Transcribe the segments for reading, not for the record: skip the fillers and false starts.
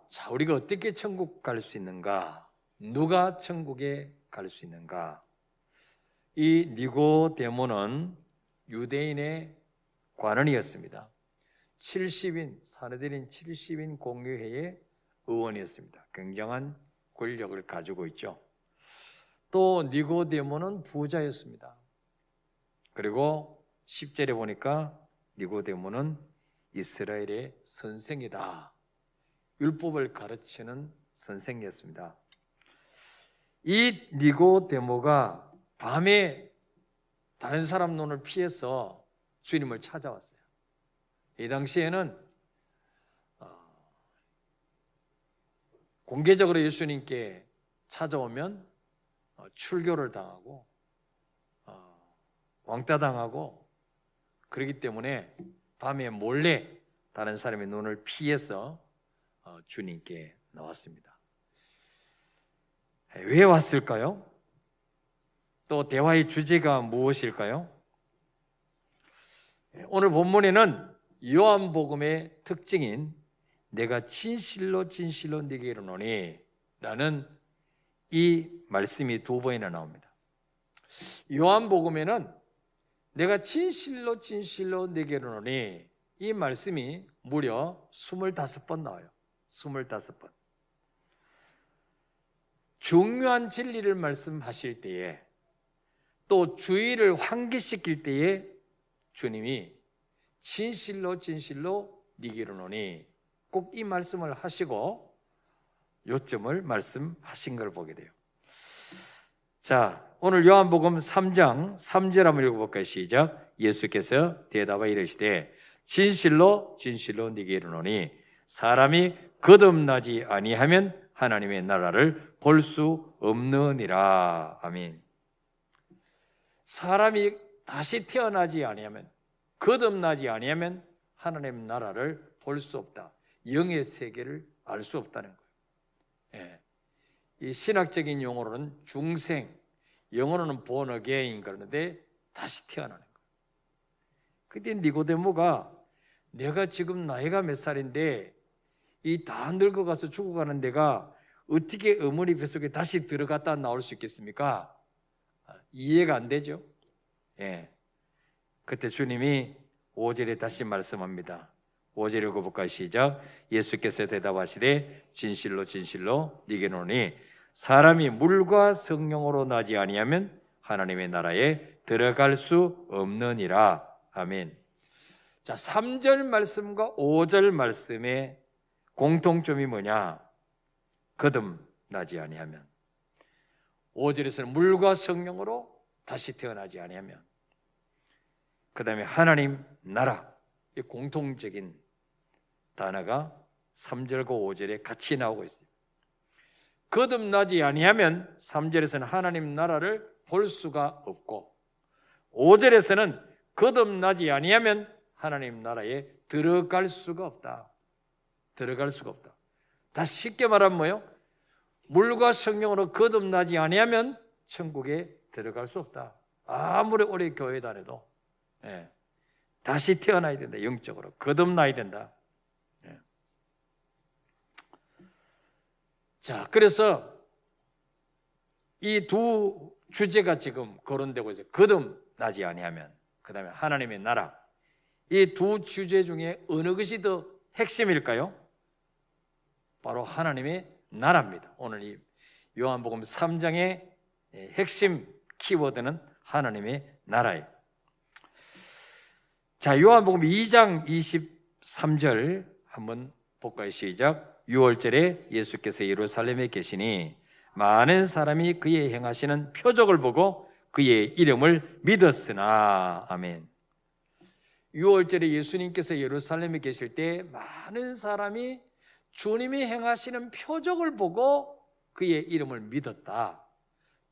자, 우리가 어떻게 천국 갈 수 있는가? 누가 천국에 갈 수 있는가? 이 니고데모는 유대인의 관원이었습니다. 70인, 사내들인 70인 공의회의 의원이었습니다. 굉장한 권력을 가지고 있죠. 또 니고데모는 부자였습니다. 그리고 10절에 보니까 니고데모는 이스라엘의 선생이다. 율법을 가르치는 선생이었습니다. 이 니고데모가 밤에 다른 사람 눈을 피해서 주님을 찾아왔어요. 이 당시에는 공개적으로 예수님께 찾아오면 출교를 당하고 왕따 당하고 그렇기 때문에 밤에 몰래 다른 사람의 눈을 피해서 주님께 나왔습니다. 왜 왔을까요? 또 대화의 주제가 무엇일까요? 오늘 본문에는 요한복음의 특징인 내가 진실로 진실로 네게 이르노니 라는 이 말씀이 두 번이나 나옵니다. 요한복음에는 내가 진실로 진실로 네게 이르노니 이 말씀이 무려 25번 나와요. 25번. 중요한 진리를 말씀하실 때에 또 주의를 환기시킬 때에 주님이 진실로 진실로 네게 이르노니 꼭 이 말씀을 하시고 요점을 말씀하신 걸 보게 돼요. 자, 오늘 요한복음 3장 3절 한번 읽어볼까요? 시작. 예수께서 대답하여 이르시되 진실로 진실로 네게 이르노니 사람이 거듭나지 아니하면 하나님의 나라를 볼 수 없느니라. 아멘. 사람이 다시 태어나지 아니하면, 거듭나지 아니하면 하나님의 나라를 볼 수 없다. 영의 세계를 알 수 없다는 거예요. 예. 이 신학적인 용어로는 중생, 영어로는 born again 그러는데 다시 태어나는 거예요. 그때 니고데모가 내가 지금 나이가 몇 살인데 이 다 늙어가서 죽어가는 내가 어떻게 어머니 뱃속에 다시 들어갔다 나올 수 있겠습니까? 이해가 안 되죠? 예. 그때 주님이 5절에 다시 말씀합니다. 5절 읽어볼까요? 시작. 예수께서 대답하시되 진실로 진실로 네게 이르노니 사람이 물과 성령으로 나지 아니하면 하나님의 나라에 들어갈 수 없느니라. 아멘. 자, 3절 말씀과 5절 말씀의 공통점이 뭐냐? 거듭나지 아니하면. 5절에서는 물과 성령으로 다시 태어나지 아니하면. 그 다음에 하나님 나라, 이 공통적인 단어가 3절과 5절에 같이 나오고 있어요. 거듭나지 아니하면 3절에서는 하나님 나라를 볼 수가 없고 5절에서는 거듭나지 아니하면 하나님 나라에 들어갈 수가 없다. 들어갈 수가 없다. 다시 쉽게 말하면 뭐예요? 물과 성령으로 거듭나지 아니하면 천국에 들어갈 수 없다. 아무리 오래 교회 다녀도 예. 다시 태어나야 된다. 영적으로 거듭나야 된다. 예. 자, 그래서 이 두 주제가 지금 거론되고 있어요. 거듭나지 아니하면, 그 다음에 하나님의 나라. 이 두 주제 중에 어느 것이 더 핵심일까요? 바로 하나님의 나라입니다. 오늘 이 요한복음 3장의 핵심 키워드는 하나님의 나라예요. 자, 요한복음 2장 23절 한번 볼까요? 시작. 6월절에 예수께서 예루살렘에 계시니 많은 사람이 그의 행하시는 표적을 보고 그의 이름을 믿었으나. 아멘. 6월절에 예수님께서 예루살렘에 계실 때 많은 사람이 주님이 행하시는 표적을 보고 그의 이름을 믿었다.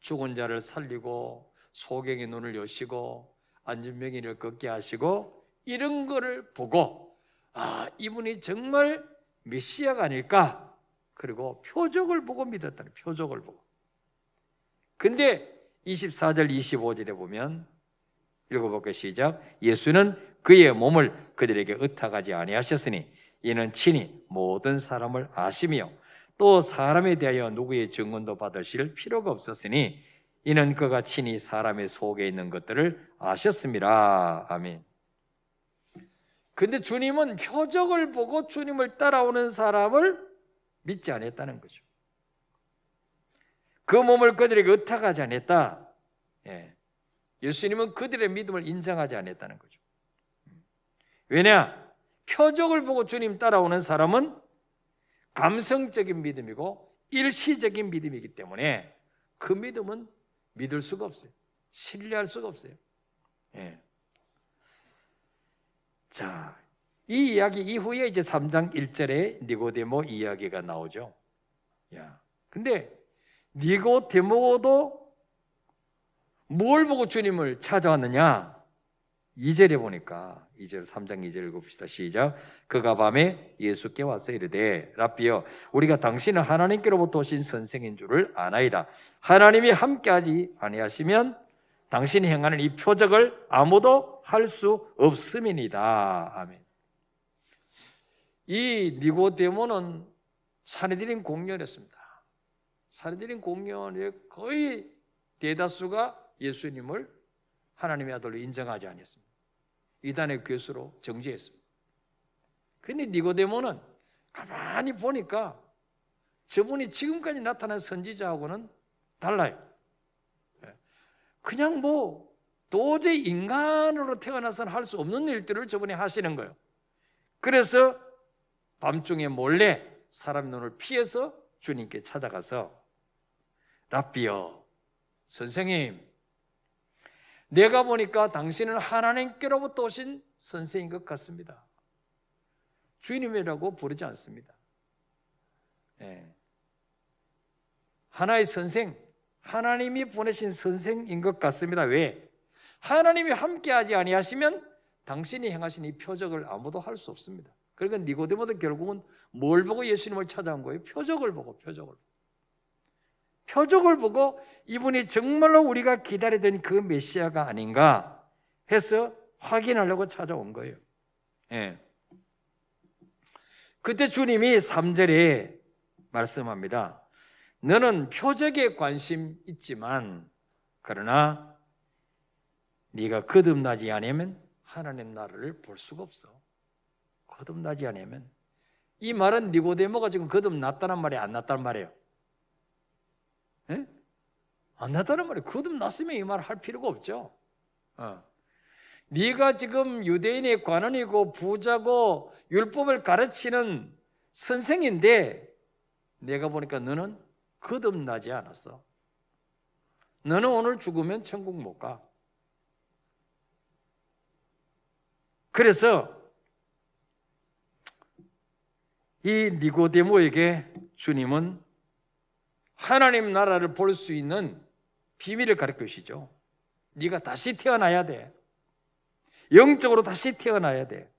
죽은 자를 살리고 소경의 눈을 여시고 앉은 병인을 걷게 하시고 이런 거를 보고 이분이 정말 메시아가 아닐까. 그리고 표적을 보고 믿었다는, 표적을 보고. 근데 24절 25절에 보면 읽어볼게요. 시작. 예수는 그의 몸을 그들에게 의탁하지 아니하셨으니 이는 친히 모든 사람을 아시며 또 사람에 대하여 누구의 증언도 받으실 필요가 없었으니 이는 그가 친히 사람의 속에 있는 것들을 아셨습니다. 아멘. 근데 주님은 표적을 보고 주님을 따라오는 사람을 믿지 않았다는 거죠. 그 몸을 그들에게 의탁하지 않았다. 예수님은 그들의 믿음을 인정하지 않았다는 거죠. 왜냐? 표적을 보고 주님 따라오는 사람은 감성적인 믿음이고 일시적인 믿음이기 때문에 그 믿음은 믿을 수가 없어요. 신뢰할 수가 없어요. 자, 이 이야기 이후에 이제 3장 1절에 니고데모 이야기가 나오죠. 근데 니고데모도 뭘 보고 주님을 찾아왔느냐? 2절에 보니까 2절 3장 2절 읽어봅시다. 시작. 그가 밤에 예수께 와서 이르되 랍비여 우리가 당신은 하나님께로부터 오신 선생인 줄을 아나이다. 하나님이 함께하지 아니하시면 당신이 행하는 이 표적을 아무도 할 수 없음이니이다. 아멘. 이 니고데모는 산헤드린 공론이었습니다. 산헤드린 공론의 거의 대다수가 예수님을 하나님의 아들로 인정하지 않았습니다. 이단의 교수로 정죄했습니다. 그런데 니고데모는 가만히 보니까 저분이 지금까지 나타난 선지자하고는 달라요. 그냥 도저히 인간으로 태어나서는 할 수 없는 일들을 저분이 하시는 거예요. 그래서 밤중에 몰래 사람 눈을 피해서 주님께 찾아가서 랍비여, 선생님, 내가 보니까 당신은 하나님께로부터 오신 선생인 것 같습니다. 주님이라고 부르지 않습니다. 하나의 선생, 하나님이 보내신 선생인 것 같습니다. 왜? 하나님이 함께하지 아니하시면 당신이 행하신 이 표적을 아무도 할 수 없습니다. 그러니까 니고데모도 결국은 뭘 보고 예수님을 찾아온 거예요? 표적을 보고. 표적을 보고 이분이 정말로 우리가 기다리던 그 메시아가 아닌가 해서 확인하려고 찾아온 거예요. 그때 주님이 3절에 말씀합니다. 너는 표적에 관심 있지만 그러나 네가 거듭나지 않으면 하나님 나라를 볼 수가 없어. 거듭나지 않으면. 이 말은 니고데모가 지금 거듭났다는 말이 안 났다는 말이에요. 안 났다는 말이에요. 거듭났으면 이 말을 할 필요가 없죠. 네가 지금 유대인의 관원이고 부자고 율법을 가르치는 선생인데 내가 보니까 너는 거듭나지 않았어. 너는 오늘 죽으면 천국 못 가. 그래서 이 니고데모에게 주님은 하나님 나라를 볼 수 있는 비밀을 가르쳐 주시죠. 네가 다시 태어나야 돼. 영적으로 다시 태어나야 돼.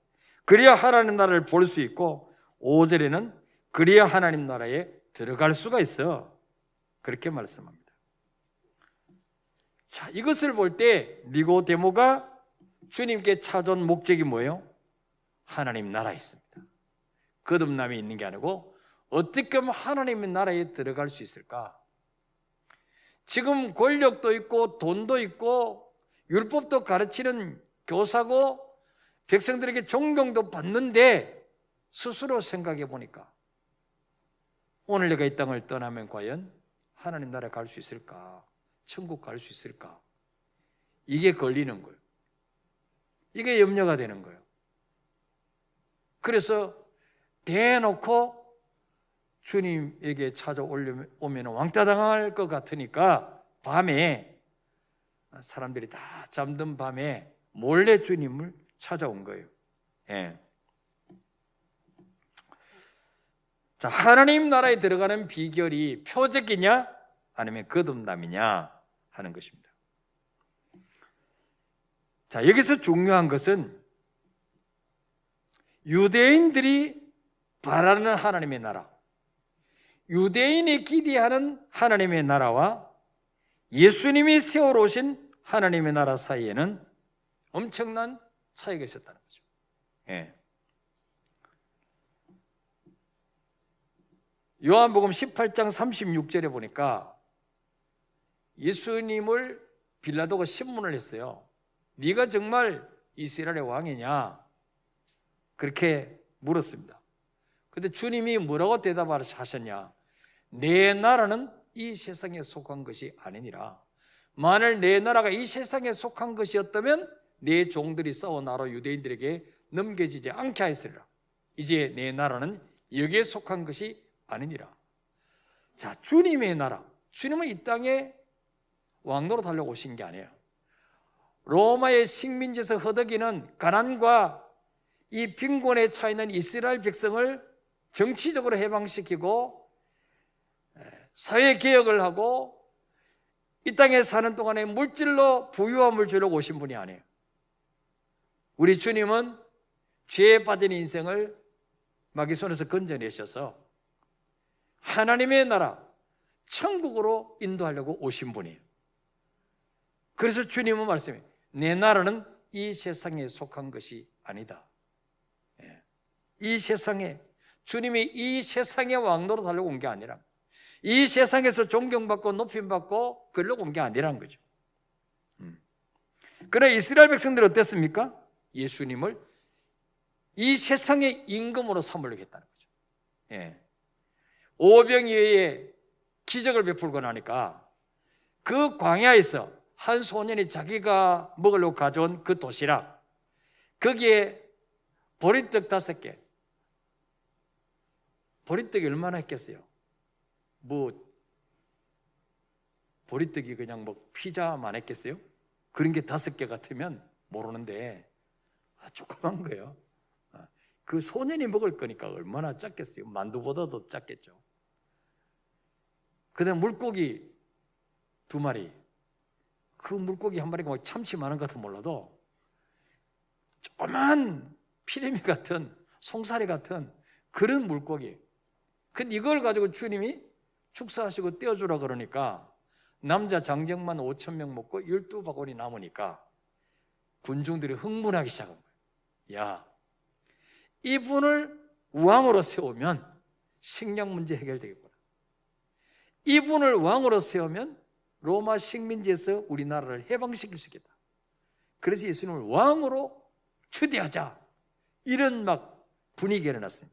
그래야 하나님 나라를 볼 수 있고 5절에는 그래야 하나님 나라에 들어갈 수가 있어. 그렇게 말씀합니다. 자, 이것을 볼 때 니고데모가 주님께 찾아온 목적이 뭐예요? 하나님 나라에 있습니다. 거듭남이 있는 게 아니고 어떻게 하면 하나님의 나라에 들어갈 수 있을까? 지금 권력도 있고 돈도 있고 율법도 가르치는 교사고 백성들에게 존경도 받는데 스스로 생각해 보니까 오늘 내가 이 땅을 떠나면 과연 하나님 나라에 갈 수 있을까? 천국 갈 수 있을까? 이게 걸리는 거예요. 이게 염려가 되는 거예요. 그래서 대놓고 주님에게 찾아오면 왕따 당할 것 같으니까 밤에 사람들이 다 잠든 밤에 몰래 주님을 찾아온 거예요. 자, 하나님 나라에 들어가는 비결이 표적이냐 아니면 거듭남이냐 하는 것입니다. 자, 여기서 중요한 것은 유대인들이 바라는 하나님의 나라, 유대인이 기대하는 하나님의 나라와 예수님이 세워오신 하나님의 나라 사이에는 엄청난 차이가 있었다는 거죠. 요한복음 18장 36절에 보니까 예수님을 빌라도가 신문을 했어요. 네가 정말 이스라엘의 왕이냐? 그렇게 물었습니다. 그런데 주님이 뭐라고 대답하셨냐? 내 나라는 이 세상에 속한 것이 아니니라. 만일 내 나라가 이 세상에 속한 것이었다면 내 종들이 싸워 나로 유대인들에게 넘겨지지 않게 하였으리라. 이제 내 나라는 여기에 속한 것이 아니니라. 자, 주님의 나라. 주님은 이 땅에 왕노로 하려고 오신 게 아니에요. 로마의 식민지에서 허덕이는 가난과 이 빈곤에 차있는 이스라엘 백성을 정치적으로 해방시키고 사회개혁을 하고 이 땅에 사는 동안에 물질로 부유함을 주려고 오신 분이 아니에요. 우리 주님은 죄에 빠진 인생을 마귀 손에서 건져내셔서 하나님의 나라, 천국으로 인도하려고 오신 분이에요. 그래서 주님은 말씀해요. 내 나라는 이 세상에 속한 것이 아니다. 이 세상에, 주님이 이 세상의 왕노로 하려고 온 게 아니라 이 세상에서 존경받고 높임받고 그러려고 온 게 아니라는 거죠. 그러나 이스라엘 백성들은 어땠습니까? 예수님을 이 세상의 임금으로 삼으려고 했다는 거죠. 오병이어의 기적을 베풀고 나니까 그 광야에서 한 소년이 자기가 먹으려고 가져온 그 도시락, 거기에 보리떡 5개, 보리떡이 얼마나 했겠어요? 보리떡이 그냥 피자만 했겠어요? 그런 게 5개 같으면 모르는데 조그만 거예요. 그 소년이 먹을 거니까 얼마나 작겠어요? 만두보다도 작겠죠. 그 다음에 물고기 2마리. 그 물고기 1마리가 참치만한 것 같아 몰라도 조그만 피레미 같은 송사리 같은 그런 물고기. 근데 이걸 가지고 주님이 축사하시고 떼어주라 그러니까 남자 장정만 5,000명 먹고 12바구니 남으니까 군중들이 흥분하기 시작한 거예요. 야, 이분을 왕으로 세우면 식량 문제 해결되겠구나. 이분을 왕으로 세우면 로마 식민지에서 우리나라를 해방시킬 수 있겠다. 그래서 예수님을 왕으로 초대하자. 이런 분위기가 일어났어요.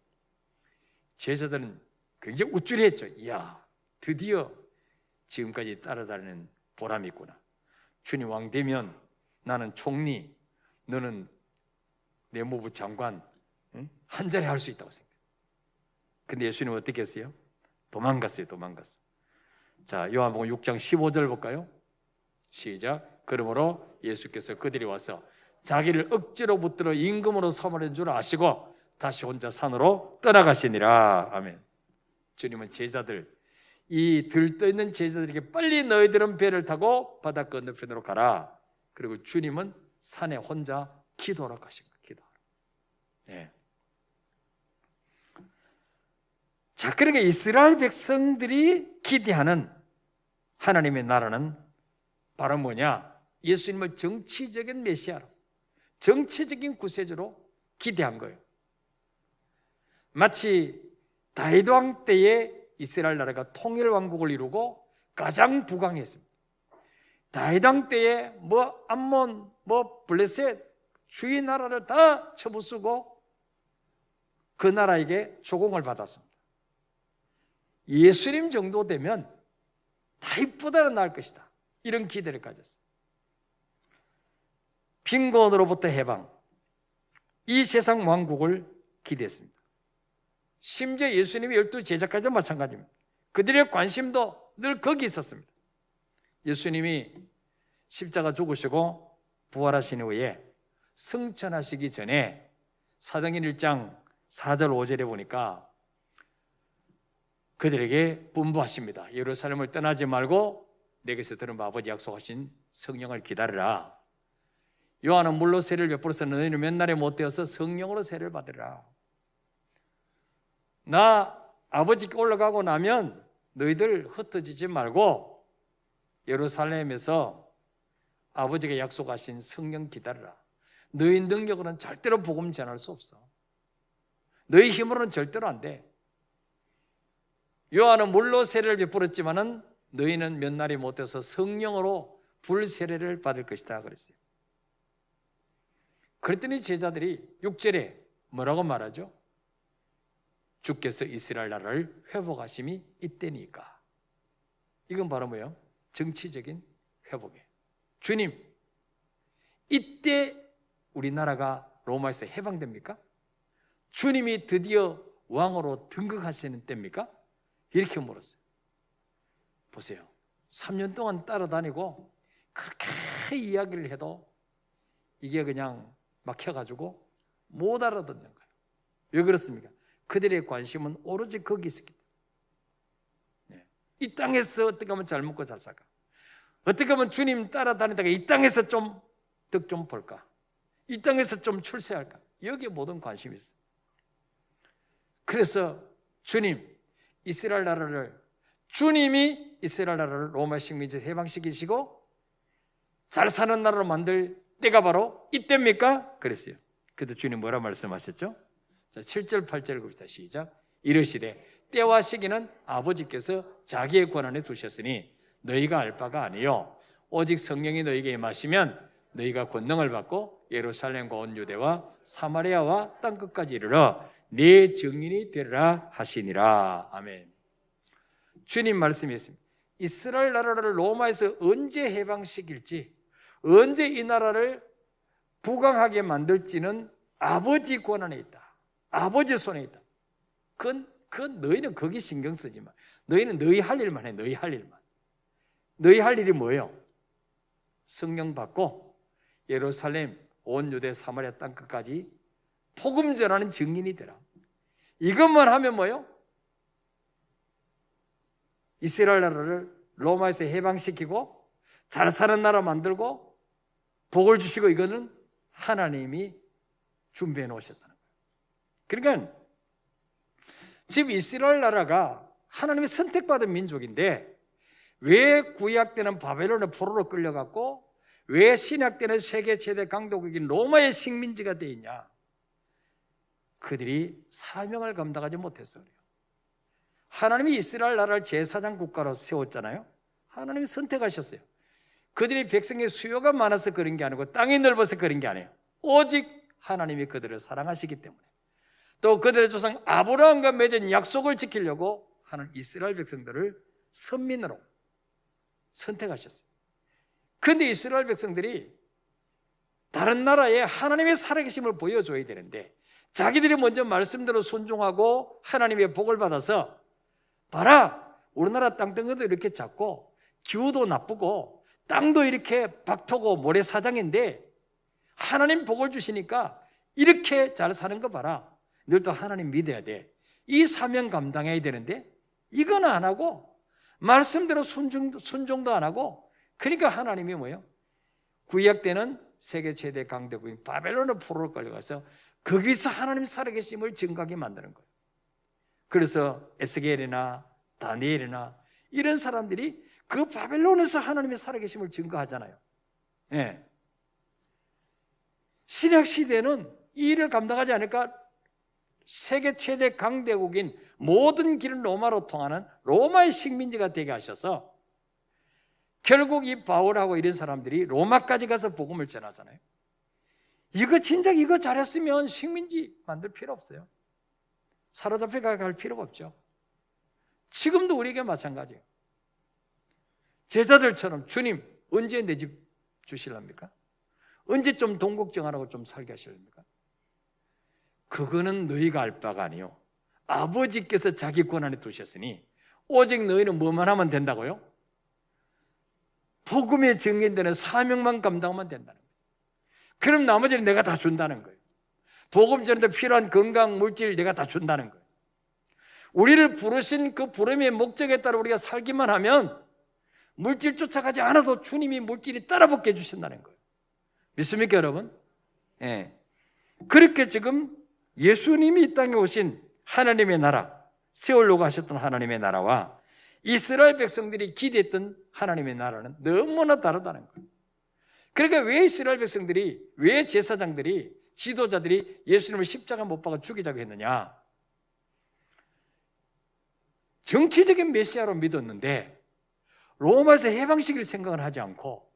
제자들은 굉장히 우쭐했죠. 이야, 드디어 지금까지 따라다니는 보람이 있구나. 주님 왕 되면 나는 총리, 너는 내무부 장관, 한 자리 할 수 있다고 생각해요. 근데 예수님은 어떻게 했어요? 도망갔어요. 자, 요한복음 6장 15절 볼까요? 시작. 그러므로 예수께서 그들이 와서 자기를 억지로 붙들어 임금으로 삼으려는 줄 아시고 다시 혼자 산으로 떠나가시니라. 아멘. 주님은 제자들, 이 들떠있는 제자들에게 빨리 너희들은 배를 타고 바다 건너편으로 가라. 그리고 주님은 산에 혼자 기도하러 가신 거예요. 기도하러. 네. 자, 그러니까 이스라엘 백성들이 기대하는 하나님의 나라는 바로 뭐냐? 예수님을 정치적인 메시아로, 정치적인 구세주로 기대한 거예요. 마치 다윗 왕 때에 이스라엘 나라가 통일 왕국을 이루고 가장 부강했습니다. 다윗 왕 때에 암몬, 블레셋 주위 나라를 다 쳐부수고 그 나라에게 조공을 받았습니다. 예수님 정도 되면 다윗보다는 나을 것이다. 이런 기대를 가졌어요. 빈곤으로부터 해방, 이 세상 왕국을 기대했습니다. 심지어 예수님이 12 제자까지도 마찬가지입니다. 그들의 관심도 늘 거기 있었습니다. 예수님이 십자가 죽으시고 부활하신 후에 승천하시기 전에 사도행전 1장 4절 5절에 보니까 그들에게 분부하십니다. 예루살렘을 떠나지 말고 내게서 들은 아버지 약속하신 성령을 기다리라. 요한은 물로 세례를 베풀어서 너희는 몇 날에 못 되어서 성령으로 세례를 받으라. 나 아버지께 올라가고 나면 너희들 흩어지지 말고 예루살렘에서 아버지가 약속하신 성령 기다리라. 너희 능력으로는 절대로 복음 전할 수 없어. 너희 힘으로는 절대로 안 돼. 요한은 물로 세례를 베풀었지만은 너희는 몇 날이 못해서 성령으로 불세례를 받을 것이다 그랬어요. 그랬더니 제자들이 6절에 뭐라고 말하죠? 주께서 이스라엘 나라를 회복하심이 이때니까. 이건 바로 뭐예요? 정치적인 회복이에요. 주님, 이때 우리나라가 로마에서 해방됩니까? 주님이 드디어 왕으로 등극하시는 때입니까? 이렇게 물었어요. 보세요. 3년 동안 따라다니고 그렇게 이야기를 해도 이게 그냥 막혀가지고 못 알아듣는 거예요. 왜 그렇습니까? 그들의 관심은 오로지 거기 있었기 때문에. 이 땅에서 어떻게 하면 잘 먹고 잘 살까? 어떻게 하면 주님 따라다니다가 이 땅에서 좀 덕 좀 볼까? 이 땅에서 좀 출세할까? 여기에 모든 관심이 있어요. 그래서 주님이 이스라엘 나라를 로마 식민지에서 해방시키시고 잘 사는 나라로 만들 때가 바로 이때입니까? 그랬어요. 그때 주님 뭐라 말씀하셨죠? 자, 7절 8절 봅시다. 시작. 이르시되 때와 시기는 아버지께서 자기의 권한에 두셨으니 너희가 알 바가 아니요 오직 성령이 너희에게 임하시면 너희가 권능을 받고 예루살렘과 온 유대와 사마리아와 땅끝까지 이르러 네 증인이 되리라 하시니라. 아멘. 주님 말씀이었습니다. 이스라엘 나라를 로마에서 언제 해방시킬지, 언제 이 나라를 부강하게 만들지는 아버지 권한에 있다. 아버지 손에 있다. 그건 너희는 거기 신경 쓰지 마. 너희는 너희 할 일만 해. 너희 할 일만. 너희 할 일이 뭐예요? 성령 받고 예루살렘, 온 유대, 사마리아 땅끝까지 복음 전하는 증인이 되라. 이것만 하면 뭐예요? 이스라엘 나라를 로마에서 해방시키고 잘 사는 나라 만들고 복을 주시고 이거는 하나님이 준비해 놓으셨다는 거예요. 그러니까 지금 이스라엘 나라가 하나님의 선택받은 민족인데 왜 구약 때는 바벨론의 포로로 끌려갔고 왜 신약 때는 세계 최대 강대국인 로마의 식민지가 되어 있냐? 그들이 사명을 감당하지 못해서 그래요. 하나님이 이스라엘 나라를 제사장 국가로 세웠잖아요. 하나님이 선택하셨어요. 그들이 백성의 수요가 많아서 그런 게 아니고 땅이 넓어서 그런 게 아니에요. 오직 하나님이 그들을 사랑하시기 때문에 또 그들의 조상 아브라함과 맺은 약속을 지키려고 하는 이스라엘 백성들을 선민으로 선택하셨어요. 그런데 이스라엘 백성들이 다른 나라에 하나님의 살아계심을 보여줘야 되는데 자기들이 먼저 말씀대로 순종하고 하나님의 복을 받아서 봐라, 우리나라 땅덩어리도 이렇게 작고 기후도 나쁘고 땅도 이렇게 박토고 모래사장인데 하나님 복을 주시니까 이렇게 잘 사는 거 봐라. 너도 하나님 믿어야 돼. 이 사명 감당해야 되는데 이건 안 하고 말씀대로 순종도 안 하고 그러니까 하나님이 뭐예요? 구약 때는 세계 최대 강대국인 바벨론의 포로로 끌려가서 거기서 하나님 살아계심을 증거하게 만드는 거예요. 그래서 에스겔이나 다니엘이나 이런 사람들이 그 바벨론에서 하나님의 살아계심을 증거하잖아요. 네. 신약 시대는 이 일을 감당하지 않을까 세계 최대 강대국인 모든 길은 로마로 통하는 로마의 식민지가 되게 하셔서 결국 이 바울하고 이런 사람들이 로마까지 가서 복음을 전하잖아요. 진작 이거 잘했으면 식민지 만들 필요 없어요. 사로잡혀 갈 필요가 없죠. 지금도 우리에게 마찬가지예요. 제자들처럼 주님 언제 내 집 주실랍니까? 언제 좀 돈 걱정 안 하고 좀 살게 하실랍니까? 그거는 너희가 알 바가 아니요 아버지께서 자기 권한에 두셨으니 오직 너희는 뭐만 하면 된다고요? 복음의 증인되는 사명만 감당하면 된다는 거예요. 그럼 나머지는 내가 다 준다는 거예요. 복음 전에 필요한 건강, 물질 내가 다 준다는 거예요. 우리를 부르신 그 부름의 목적에 따라 우리가 살기만 하면 물질 쫓아가지 않아도 주님이 물질이 따라붙게 해주신다는 거예요. 믿습니까 여러분? 예. 그렇게 지금 예수님이 이 땅에 오신 하나님의 나라, 세우려고 하셨던 하나님의 나라와 이스라엘 백성들이 기대했던 하나님의 나라는 너무나 다르다는 거예요. 그러니까 왜 이스라엘 백성들이, 왜 제사장들이, 지도자들이 예수님을 십자가 못 박아 죽이자고 했느냐? 정치적인 메시아로 믿었는데 로마에서 해방시킬 생각을 하지 않고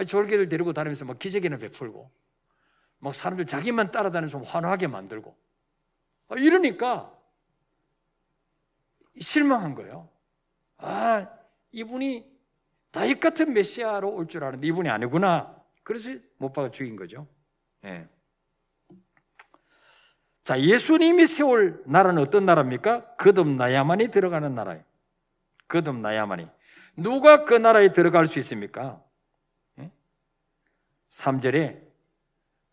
졸개를 데리고 다니면서 막 기적이나 베풀고 막 사람들 자기만 따라다니면서 환호하게 만들고 이러니까 실망한 거예요. 이분이 다윗 같은 메시아로 올 줄 알았는데 이분이 아니구나. 그래서 못 박아 죽인 거죠. 예. 자, 예수님이 세울 나라는 어떤 나라입니까? 거듭나야만이 들어가는 나라예요. 거듭나야만이. 누가 그 나라에 들어갈 수 있습니까? 3절에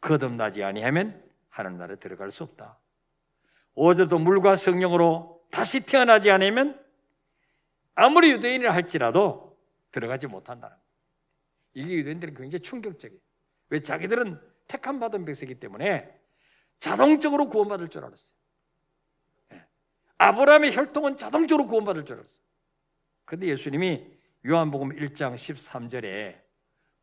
거듭나지 아니하면 하나님 나라에 들어갈 수 없다. 5절도 물과 성령으로 다시 태어나지 않으면 아무리 유대인이라 할지라도 들어가지 못한다는 거예요. 이게 유대인들은 굉장히 충격적이에요. 왜? 자기들은 택함 받은 백성이기 때문에 자동적으로 구원받을 줄 알았어요. 아브라함의 혈통은 자동적으로 구원받을 줄 알았어요. 그런데 예수님이 요한복음 1장 13절에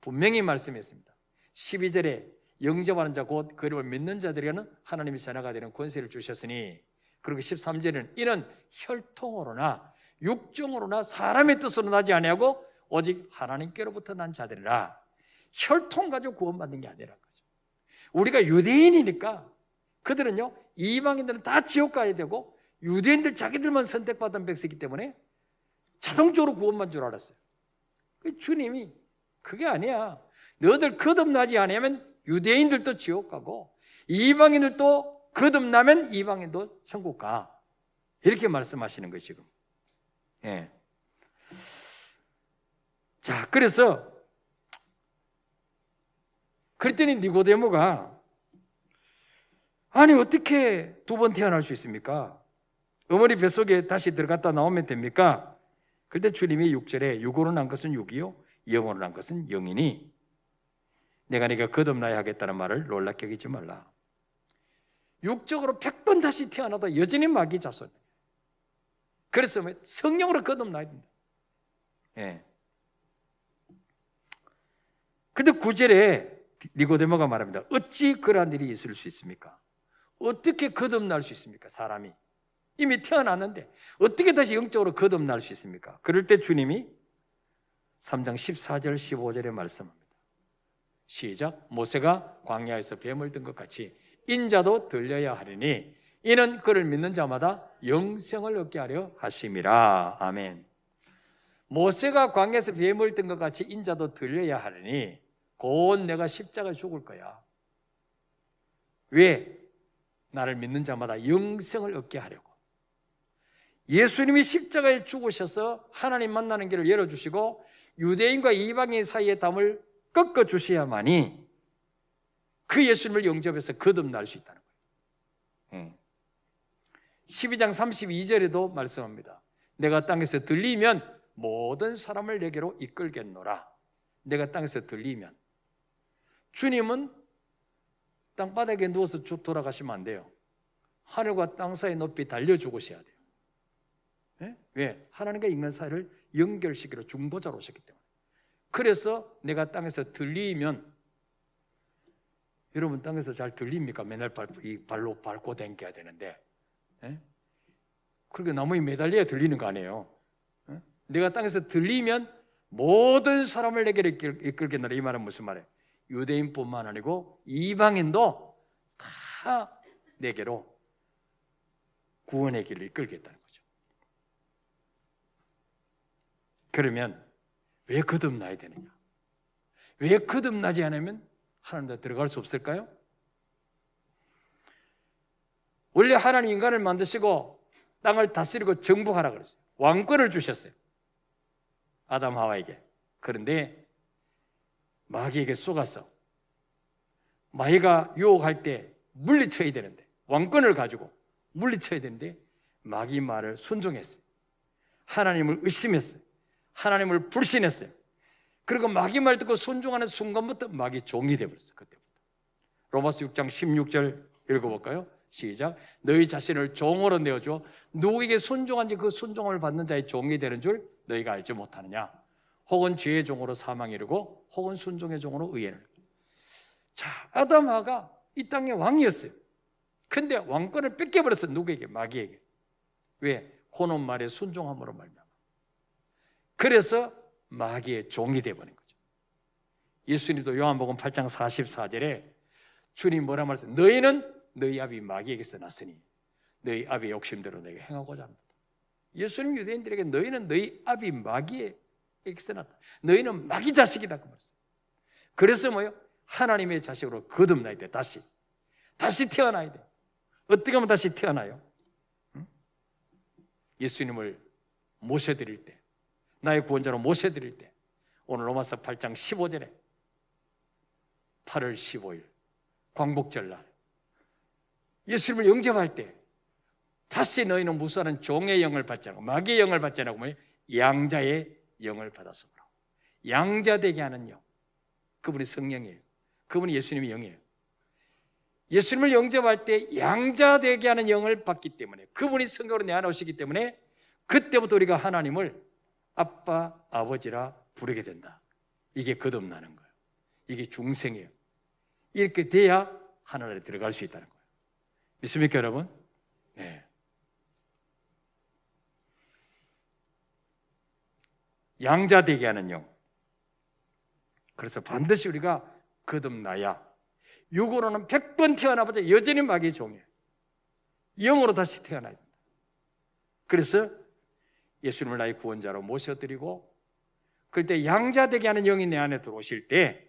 분명히 말씀했습니다. 12절에 영접하는 자 곧 그 이름을 믿는 자들에게는 하나님의 자녀가 되는 권세를 주셨으니, 그리고 13절에는 이는 혈통으로나 육정으로나 사람의 뜻으로 나지 아니하고 오직 하나님께로부터 난 자들이라. 혈통 가지고 구원받는 게 아니라는 거죠. 우리가 유대인이니까 그들은요, 이방인들은 다 지옥 가야 되고 유대인들 자기들만 선택받은 백성이기 때문에 자동적으로 구원받는 줄 알았어요. 주님이 그게 아니야. 너희들 거듭나지 않으면 유대인들도 지옥 가고 이방인들도 거듭나면 이방인도 천국 가. 이렇게 말씀하시는 거예요, 지금. 예. 자, 그래서 그랬더니 니고데모가 아니 어떻게 두 번 태어날 수 있습니까? 어머니 뱃속에 다시 들어갔다 나오면 됩니까? 그때 주님이 6절에 육으로 난 것은 육이요 영으로 난 것은 영이니 내가 네가 거듭나야 하겠다는 말을 놀랍게 여기지 말라. 육적으로 100번 다시 태어나도 여전히 마귀 자손이에요. 그래서 성령으로 거듭나야 됩니다. 예. 근데 9절에 니고데모가 말합니다. 어찌 그러한 일이 있을 수 있습니까? 어떻게 거듭날 수 있습니까? 사람이 이미 태어났는데 어떻게 다시 영적으로 거듭날 수 있습니까? 그럴 때 주님이 3장 14절 15절에 말씀합니다. 시작. 모세가 광야에서 뱀을 든 것 같이 인자도 들려야 하리니 이는 그를 믿는 자마다 영생을 얻게 하려 하심이라. 아멘. 모세가 광야에서 뱀을 든 것 같이 인자도 들려야 하리니 곧 내가 십자가에 죽을 거야. 왜? 나를 믿는 자마다 영생을 얻게 하려고. 예수님이 십자가에 죽으셔서 하나님 만나는 길을 열어주시고 유대인과 이방인 사이의 담을 꺾어주셔야만이 그 예수님을 영접해서 거듭날 수 있다는 거예요. 12장 32절에도 말씀합니다. 내가 땅에서 들리면 모든 사람을 내게로 이끌겠노라. 내가 땅에서 들리면. 주님은 땅바닥에 누워서 쭉 돌아가시면 안 돼요. 하늘과 땅 사이 높이 달려 죽으셔야 돼요. 왜? 하나님과 인간 사이를 연결시키러 중보자로 오셨기 때문에. 그래서 내가 땅에서 들리면, 여러분 땅에서 잘 들립니까? 맨날 발로 밟고 다녀야 되는데, 그렇게 나무에 매달려야 들리는 거 아니에요. 내가 땅에서 들리면 모든 사람을 내게로 이끌겠노라. 이 말은 무슨 말이에요? 유대인뿐만 아니고 이방인도 다 내게로 구원의 길로 이끌겠다는 거죠. 그러면 왜 거듭나야 되느냐? 왜 거듭나지 않으면 하나님 들어갈 수 없을까요? 원래 하나님 인간을 만드시고 땅을 다스리고 정복하라 그랬어요. 왕권을 주셨어요. 아담 하와에게. 그런데 마귀에게 속아서 마귀가 유혹할 때 물리쳐야 되는데, 왕권을 가지고 물리쳐야 되는데 마귀 말을 순종했어요. 하나님을 의심했어요. 하나님을 불신했어요. 그리고 마귀 말 듣고 순종하는 순간부터 마귀 종이 되어버렸어요. 그때부터. 로마서 6장 16절 읽어볼까요? 시작. 너희 자신을 종으로 내어줘 누구에게 순종한지 그 순종을 받는 자의 종이 되는 줄 너희가 알지 못하느냐? 혹은 죄의 종으로 사망에 이르고 혹은 순종의 종으로 의에 이르고. 자, 아담 하가 이 땅의 왕이었어요. 근데 왕권을 뺏겨버렸어. 누구에게? 마귀에게. 왜? 고놈 말에 순종함으로 말미암아. 그래서 마귀의 종이 되어버린 거죠. 예수님도 요한복음 8장 44절에 주님 뭐라 말했어요? 너희는 너희 아비 마귀에게서 났으니 너희 아비의 욕심대로 내게 행하고자 합니다. 예수님 유대인들에게 너희는 너희 아비 마귀에게서 났다. 너희는 마귀 자식이다 그 말씀. 그래서 뭐요? 하나님의 자식으로 거듭나야 돼. 다시 태어나야 돼. 어떻게 하면 다시 태어나요? 응? 예수님을 모셔드릴 때, 나의 구원자로 모셔드릴 때, 오늘 로마서 8장 15절에 8월 15일 광복절날 예수님을 영접할 때 다시 너희는 무수한 종의 영을 받지 않고 마귀의 영을 받지 않고 양자의 영을 받아서 보라고. 양자 되게 하는 영, 그분이 성령이에요. 그분이 예수님의 영이에요. 예수님을 영접할 때 양자 되게 하는 영을 받기 때문에, 그분이 성령으로 내 안에 오시기 때문에 그때부터 우리가 하나님을 아빠, 아버지라 부르게 된다. 이게 거듭나는 거예요. 이게 중생이에요. 이렇게 돼야 하나님에 들어갈 수 있다는 거예요. 믿습니까 여러분? 네. 양자 되게 하는 영. 그래서 반드시 우리가 거듭나야, 육으로는 100번 태어나보자 여전히 마귀의 종이에요. 영으로 다시 태어나야 된다. 그래서 예수님을 나의 구원자로 모셔드리고, 그럴 때 양자 되게 하는 영이 내 안에 들어오실 때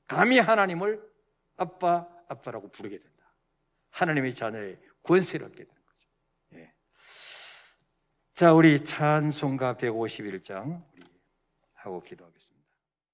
감히 하나님을 아빠, 아빠라고 부르게 된다. 하나님의 자녀의 권세를 얻게 되는 거죠. 예. 자, 우리 찬송가 151장 우리 하고 기도하겠습니다.